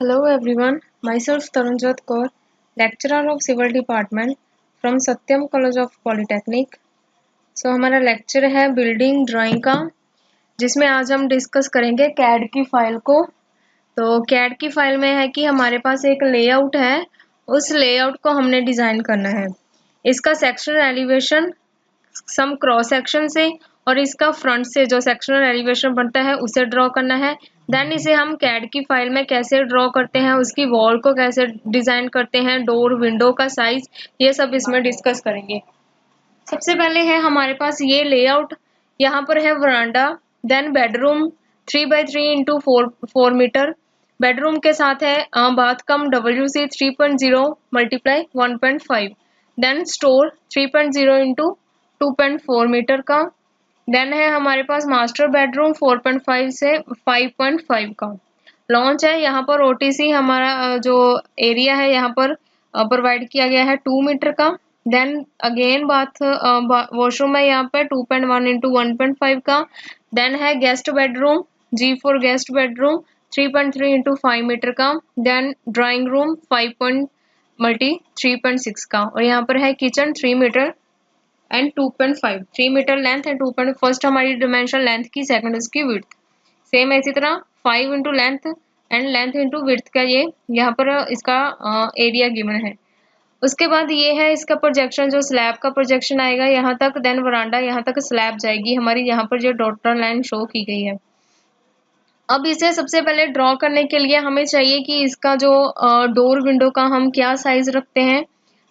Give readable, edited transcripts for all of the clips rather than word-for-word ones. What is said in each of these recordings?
Hello everyone, myself Tarunjot Kaur, lecturer of Civil Department from Satyam College of Polytechnic. हमारा lecture है building drawing का, जिसमें आज हम डिस्कस करेंगे कैड की फाइल को। तो कैड की फाइल में है कि हमारे पास एक लेआउट है, उस लेआउट को हमने डिज़ाइन करना है। इसका सेक्शनल एलिवेशन सम क्रॉस सेक्शन से और इसका फ्रंट से जो सेक्शनल एलिवेशन बनता है उसे ड्रॉ करना है। देन इसे हम कैड की फाइल में कैसे ड्रॉ करते हैं, उसकी वॉल को कैसे डिज़ाइन करते हैं, डोर विंडो का साइज, ये सब इसमें डिस्कस करेंगे। सबसे पहले है हमारे पास ये लेआउट, यहाँ पर है verandah, then bedroom 3x3 into 4 metre, bedroom के साथ है bath cum WC 3.0 multiply 1.5, then store 3.0 into 2.4 metre का, देन है हमारे पास मास्टर बेडरूम 4.5 से 5.5 का। लॉन्च है, यहाँ पर OTC हमारा जो एरिया है यहाँ पर प्रोवाइड किया गया है 2 मीटर का। देन अगेन वॉशरूम है यहाँ पे 2.1 इंटू 1.5 का। देन है guest bedroom G for guest bedroom 3.3 into 5 metre का। देन ड्राइंग रूम 5 मल्टी 3.6 का, और यहाँ पर है kitchen 3 metre and 2.5, 3 metre length and 2. First हमारी डिमेंशन लेंथ की, सेकंड इसकी विड्थ। सेम इसी तरह 5 into length and length into width का ये यहाँ पर इसका एरिया गिवन है। उसके बाद ये है इसका प्रोजेक्शन, जो स्लैब का प्रोजेक्शन आएगा यहाँ तक, देन वरांडा यहाँ तक स्लैब जाएगी हमारी, यहाँ पर जो डॉटर लाइन शो की गई है। अब इसे सबसे पहले ड्रॉ करने के लिए हमें चाहिए कि इसका जो डोर विंडो का हम क्या साइज रखते हैं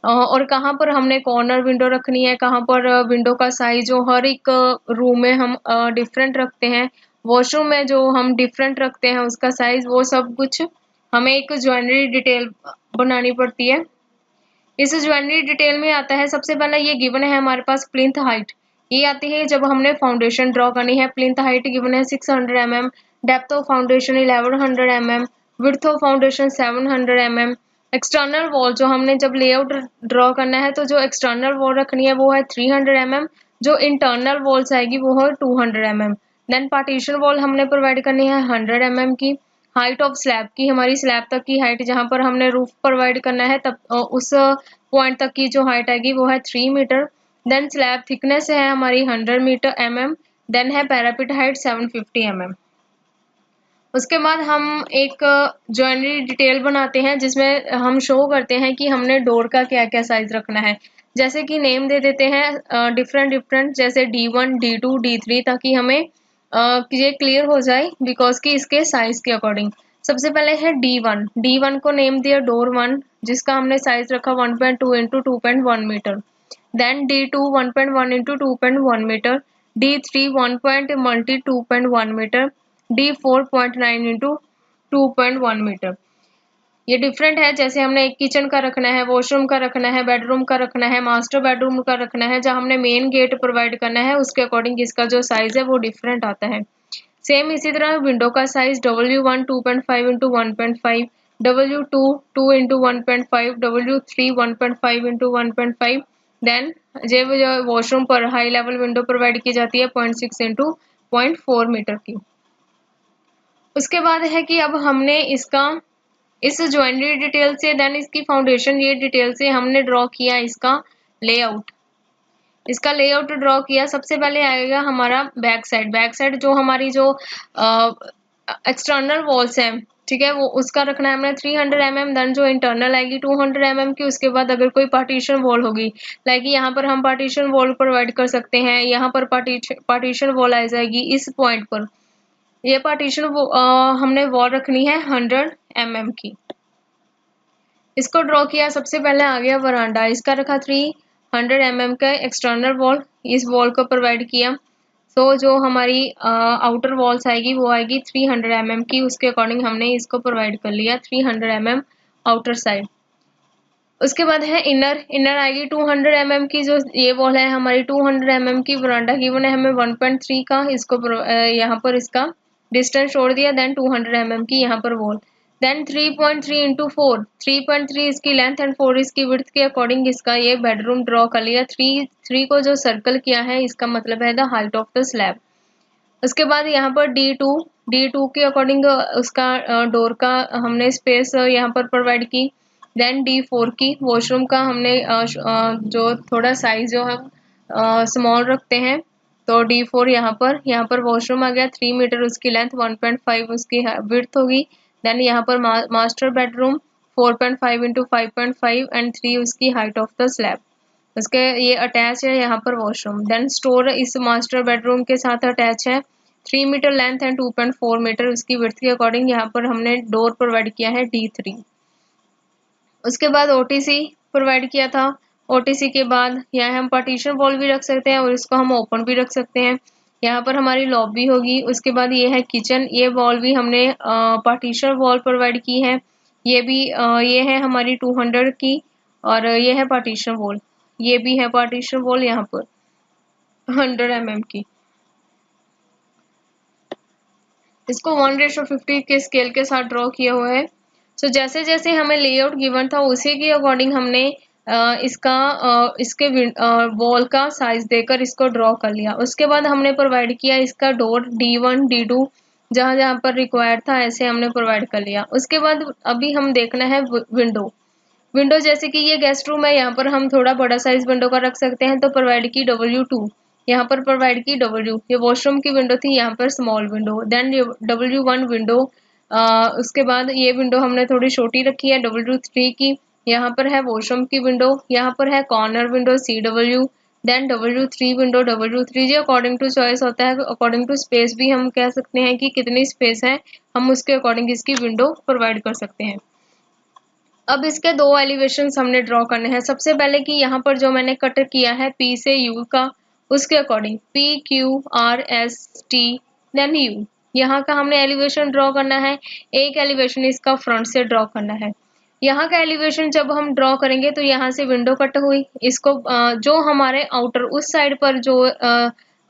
और कहाँ पर हमने कॉर्नर विंडो रखनी है, कहाँ पर विंडो का साइज जो हर एक रूम में हम डिफरेंट रखते हैं, वॉशरूम में जो हम डिफरेंट रखते हैं उसका साइज, वो सब कुछ हमें एक ज्वेलरी डिटेल बनानी पड़ती है। इस ज्वेलरी डिटेल में आता है, सबसे पहले ये गिवन है हमारे पास प्लिंथ हाइट, ये आती है जब हमने फाउंडेशन ड्रॉ करनी है। प्लिंथ हाइट गिवन है 600 mm, depth of foundation 1100 mm, width of foundation 700 mm। External wall जो हमने जब लेआउट ड्रॉ करना है तो जो एक्सटर्नल वॉल रखनी है वो है 300 mm, जो इंटरनल वॉल्स आएगी वो है 200 mm। देन पार्टीशन वॉल हमने प्रोवाइड करनी है 100 mm की। हाइट ऑफ स्लैब की, हमारी स्लैब तक की हाइट जहाँ पर हमने रूफ प्रोवाइड करना है तब उस पॉइंट तक की जो हाइट आएगी वो है 3 मीटर। देन स्लैब थिकनेस है हमारी 100 मीटर mm, देन है पैरापिट हाइट 750 mm। उसके बाद हम एक ज्वेलरी डिटेल बनाते हैं जिसमें हम शो करते हैं कि हमने डोर का क्या क्या साइज रखना है। जैसे कि नेम दे देते हैं डिफरेंट जैसे D1 D2 D3, ताकि हमें ये क्लियर हो जाए बिकॉज कि इसके साइज के अकॉर्डिंग। सबसे पहले है D1 को नेम दिया डोर 1, जिसका हमने साइज रखा 1.2 into 2.1 metre. Then D2 1.1 into 2.1 metre, D3 1 multi 2.1 metre, D4 0.9 into 2.1 metre. ये डिफरेंट है, जैसे हमने एक किचन का रखना है, वॉशरूम का रखना है, बेडरूम का रखना है, मास्टर बेडरूम का रखना है, जहाँ हमने मेन गेट प्रोवाइड करना है उसके अकॉर्डिंग इसका जो साइज है वो डिफरेंट आता है। सेम इसी तरह विंडो का size W1 2.5 into 1.5, W2 2 into 1.5, W3 1.5 into 1.5। Then जो वॉशरूम पर हाई लेवल विंडो प्रोवाइड की जाती है 0.6 इंटू 0.4 मीटर की। उसके बाद है कि अब हमने इसका इस ज्वेलरी डिटेल से, देन इसकी फाउंडेशन ये डिटेल से हमने ड्रॉ किया इसका लेआउट। इसका लेआउट ड्रॉ किया, सबसे पहले आएगा हमारा बैक साइड जो हमारी जो एक्सटर्नल वॉल्स हैं, ठीक है, वो उसका रखना है हमने 300 mm। देन जो इंटरनल आएगी 200 mm की। उसके बाद अगर कोई पार्टीशन वॉल होगी, लाइक यहाँ पर हम पार्टीशन वॉल प्रोवाइड कर सकते हैं, यहाँ पर पार्टीशन वॉल आ जाएगी इस पॉइंट पर। ये पार्टीशन हमने वॉल रखनी है 100 mm की। इसको ड्रॉ किया, सबसे पहले आ गया वरांडा, इसका रखा 300 mm का एक्सटर्नल वॉल, इस वॉल को प्रोवाइड किया। सो जो हमारी आउटर वॉल्स आएगी वो आएगी 300 mm की, उसके अकॉर्डिंग हमने इसको प्रोवाइड कर लिया 300 mm आउटर साइड। उसके बाद है इनर आएगी 200 mm की, जो ये वॉल है हमारी 200 mm की। वरांडा गिवन है हमें 1.3 का, इसको यहाँ पर इसका डिस्टेंस छोड़ दिया। देन 200 mm की यहाँ पर वॉल। देन 3.3 इंटू 4, 3.3 इसकी लेंथ एंड 4 इसकी विड्थ के अकॉर्डिंग इसका ये बेडरूम ड्रॉ कर लिया। 3 को जो सर्कल किया है इसका मतलब है the height of the slab. उसके बाद यहाँ पर D2 D2 के अकॉर्डिंग उसका डोर का हमने स्पेस यहाँ पर प्रोवाइड की। देन D4 की वॉशरूम का हमने जो थोड़ा साइज जो हम स्मॉल रखते हैं, तो D4 यहाँ पर वॉशरूम आ गया। 3 मीटर उसकी लेंथ, 1.5 उसकी विड्थ होगी। देन यहाँ पर मास्टर बेडरूम 4.5 इंटू 5.5 एंड 3 उसकी हाइट ऑफ द स्लैब, उसके ये अटैच है यहाँ पर वॉशरूम। देन स्टोर इस मास्टर बेडरूम के साथ अटैच है। 3 मीटर लेंथ एंड 2.4 मीटर उसकी विड्थ के अकॉर्डिंग यहाँ पर हमने डोर प्रोवाइड किया है D3। उसके बाद OTC प्रोवाइड किया था। OTC के बाद यहाँ हम पार्टीशन वॉल भी रख सकते हैं और इसको हम ओपन भी रख सकते हैं। यहाँ पर हमारी लॉबी होगी। उसके बाद ये है किचन, ये वॉल भी हमने पार्टीशन वॉल प्रोवाइड की है। ये भी ये है हमारी 200 की, और ये है पार्टीशन वॉल, ये भी है पार्टीशन वॉल यहाँ पर 100 mm की। इसको 1:50 के स्केल के साथ ड्रॉ किया हुआ है। सो जैसे जैसे हमें लेआउट गिवन था उसी के अकॉर्डिंग हमने इसके वॉल का साइज देकर इसको ड्रॉ कर लिया। उसके बाद हमने प्रोवाइड किया इसका डोर D1 D2 जहाँ जहाँ पर रिक्वायर्ड था ऐसे हमने प्रोवाइड कर लिया। उसके बाद अभी हम देखना है विंडो। विंडो जैसे कि ये गेस्ट रूम है, यहाँ पर हम थोड़ा बड़ा साइज विंडो का रख सकते हैं, तो प्रोवाइड की W2, यहाँ पर प्रोवाइड की W। ये वॉशरूम की विंडो थी, यहाँ पर small window. Then W1 window, उसके बाद ये विंडो हमने थोड़ी छोटी रखी है W3 की। यहाँ पर है वॉशरूम की विंडो, यहाँ पर है corner window CW। Then W3 window, W3 जी अकॉर्डिंग टू चॉइस होता है, अकॉर्डिंग टू स्पेस भी हम कह सकते हैं कि कितनी स्पेस है, हम उसके अकॉर्डिंग इसकी विंडो प्रोवाइड कर सकते हैं। अब इसके दो एलिवेशंस हमने ड्रॉ करने हैं। सबसे पहले कि यहाँ पर जो मैंने कट किया है P से U का, उसके अकॉर्डिंग PQRST देन U, यहाँ का हमने एलिवेशन ड्रॉ करना है। एक एलिवेशन इसका फ्रंट से ड्रॉ करना है। यहाँ का एलिवेशन जब हम ड्रॉ करेंगे तो यहाँ से विंडो कट हुई, इसको जो हमारे आउटर उस साइड पर जो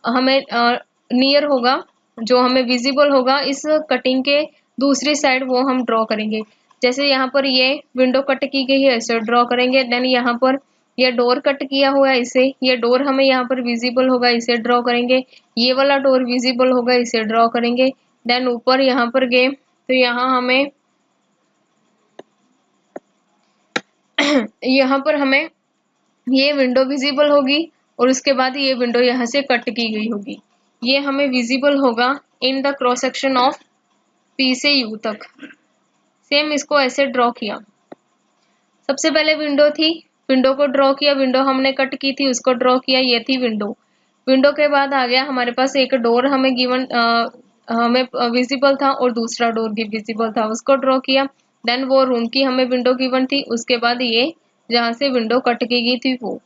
हमें नियर होगा, जो हमें विजिबल होगा इस कटिंग के दूसरी साइड, वो हम ड्रॉ करेंगे। जैसे यहाँ पर ये विंडो कट की गई है, इसे ड्रॉ करेंगे। देन यहाँ पर ये डोर कट किया हुआ है, इसे, ये डोर हमें यहाँ पर विजिबल होगा, इसे ड्रॉ करेंगे। ये वाला डोर विजिबल होगा, इसे ड्रॉ करेंगे। देन ऊपर यहाँ पर गए तो यहाँ हमें यहाँ पर हमें ये विंडो विजिबल होगी, और उसके बाद ये विंडो यहाँ से कट की गई होगी। ये हमें विजिबल होगा in the cross section of P से U तक। सेम इसको ऐसे ड्रॉ किया। सबसे पहले विंडो थी, विंडो को ड्रॉ किया, विंडो हमने कट की थी उसको ड्रॉ किया, ये थी विंडो। विंडो के बाद आ गया हमारे पास एक डोर हमें गिवन हमें विजिबल था, और दूसरा डोर भी विजिबल था, उसको ड्रॉ किया। देन वो रूम की हमें विंडो गिवन थी, उसके बाद ये जहाँ से विंडो कट की गई थी वो।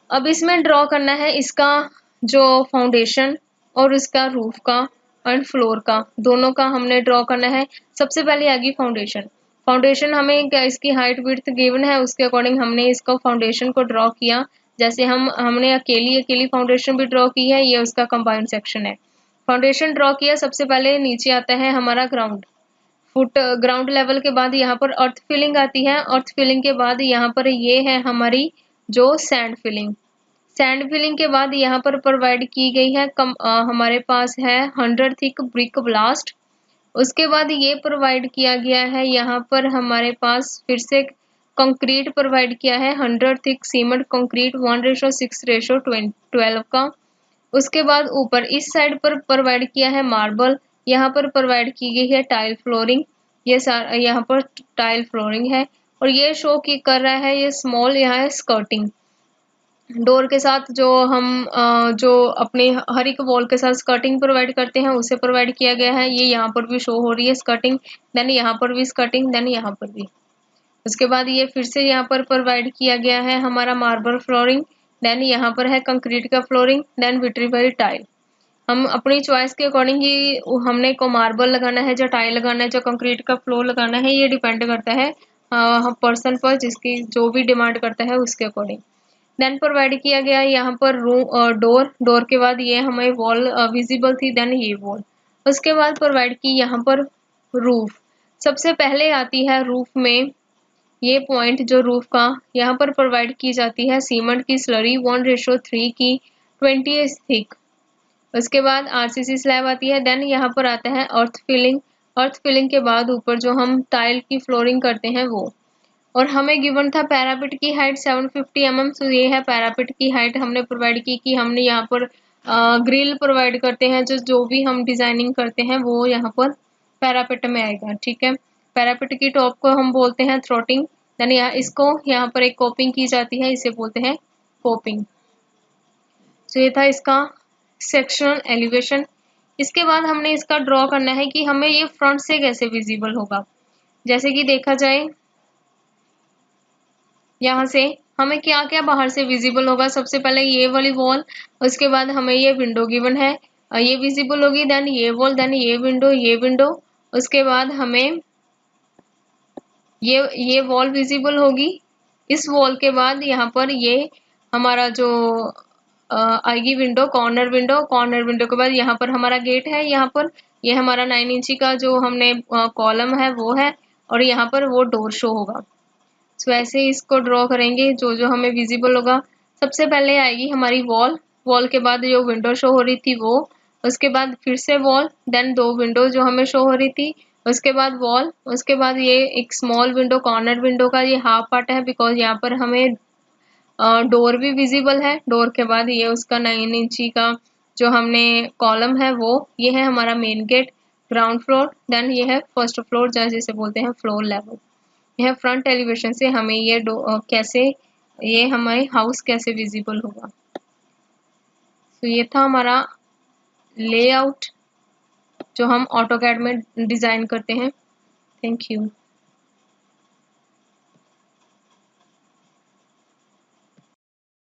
अब इसमें ड्रॉ करना है इसका जो फाउंडेशन और इसका रूफ का एंड फ्लोर का, दोनों का हमने ड्रॉ करना है। सबसे पहले आ गई फाउंडेशन। फाउंडेशन हमें क्या इसकी हाइट विड्थ गिवन है, उसके अकॉर्डिंग हमने इसको फाउंडेशन को ड्रॉ किया। जैसे हमने अकेली अकेली फाउंडेशन भी ड्रॉ की है, ये उसका कंबाइंड सेक्शन है। फाउंडेशन ड्रॉ किया, सबसे पहले नीचे आता है हमारा ग्राउंड फुट, ग्राउंड लेवल के बाद यहाँ पर अर्थ फिलिंग आती है। अर्थ फिलिंग के बाद यहाँ पर ये है हमारी जो सैंड फिलिंग। सैंड फिलिंग के बाद यहाँ पर प्रोवाइड की गई है हमारे पास है 100 थिक ब्रिक ब्लास्ट। उसके बाद ये प्रोवाइड किया गया है यहाँ पर हमारे पास फिर से कंक्रीट प्रोवाइड किया है 100 थिक सीमेंट कंक्रीट 1:6:12 का। उसके बाद ऊपर इस साइड पर प्रोवाइड किया है मार्बल, यहाँ पर प्रोवाइड की गई है टाइल फ्लोरिंग। ये यहाँ पर टाइल फ्लोरिंग है, और ये शो की कर रहा है ये स्मॉल यहाँ है स्कर्टिंग। डोर के साथ जो हम जो अपने हर एक वॉल के साथ स्कर्टिंग प्रोवाइड करते हैं उसे प्रोवाइड किया गया है। ये यहाँ पर भी शो हो रही है स्कर्टिंग, देन यहाँ पर भी स्कर्टिंग, देन यहाँ पर भी। उसके बाद ये फिर से यहाँ पर प्रोवाइड किया गया है हमारा मार्बल फ्लोरिंग, देन यहाँ पर है कंक्रीट का फ्लोरिंग, देन विट्रीफाइड टाइल। हम अपनी चॉइस के अकॉर्डिंग ही हमने को मार्बल लगाना है, जो टाइल लगाना है, जो कंक्रीट का फ्लोर लगाना है, ये डिपेंड करता है पर्सन पर, जिसकी जो भी डिमांड करता है उसके अकॉर्डिंग। देन प्रोवाइड किया गया यहाँ पर डोर के बाद ये हमें वॉल विजिबल थी, देन ये वॉल। उसके बाद प्रोवाइड की यहाँ पर रूफ। सबसे पहले आती है रूफ में ये पॉइंट जो रूफ का, यहाँ पर प्रोवाइड की जाती है सीमेंट की स्लरी 1:3 की 20 थिक। उसके बाद आरसीसी स्लैब आती है। देन यहाँ पर आता है अर्थ फिलिंग। अर्थ फिलिंग के बाद ऊपर जो हम टाइल की फ्लोरिंग करते हैं वो। और हमें गिवन था पैरापिट की हाइट 750 mm। सो ये है पैरापिट की हाइट हमने प्रोवाइड की कि हमने यहाँ पर ग्रिल प्रोवाइड करते हैं। जो भी हम डिजाइनिंग करते हैं वो यहाँ पर पैरापिट में आएगा। ठीक है, पैरापिट की टॉप को हम बोलते हैं थ्रोटिंग। देन इसको यहाँ पर एक कोपिंग की जाती है, इसे बोलते हैं कोपिंग। सो ये था इसका सेक्शनल एलिवेशन। इसके बाद हमने इसका ड्रॉ करना है कि हमें ये फ्रंट से कैसे विजिबल होगा। जैसे कि देखा जाए यहाँ से हमें क्या क्या बाहर से विजिबल होगा। सबसे पहले ये वाली वॉल, उसके बाद हमें ये विंडो गिवन है, ये विजिबल होगी। देन ये वॉल, देन ये विंडो, उसके बाद हमें ये वॉल विजिबल होगी। इस वॉल के बाद यहाँ पर ये हमारा जो आएगी विंडो, कॉर्नर विंडो के बाद यहाँ पर हमारा गेट है। यहाँ पर ये हमारा 9 इंची का जो हमने कॉलम है वो है, और यहाँ पर वो डोर शो होगा। सो ऐसे ही इसको ड्रॉ करेंगे जो जो हमें विजिबल होगा। सबसे पहले आएगी हमारी वॉल, वॉल के बाद जो विंडो शो हो रही थी वो, उसके बाद फिर से वॉल, देन 2 विंडो जो हमें शो हो रही थी, उसके बाद वॉल, उसके बाद ये एक स्मॉल विंडो, कॉर्नर विंडो का ये हाफ पार्ट है बिकॉज यहाँ पर हमें डोर भी विजिबल है। डोर के बाद ये उसका 9 इंची का जो हमने कॉलम है वो, ये है हमारा main gate, ground floor, then ये है फर्स्ट फ्लोर जैसे बोलते हैं फ्लोर लेवल। यह फ्रंट एलिवेशन से हमें ये कैसे ये हमारे हाउस कैसे विजिबल होगा। तो ये था हमारा लेआउट जो हम ऑटोकैड में डिजाइन करते हैं। Thank you.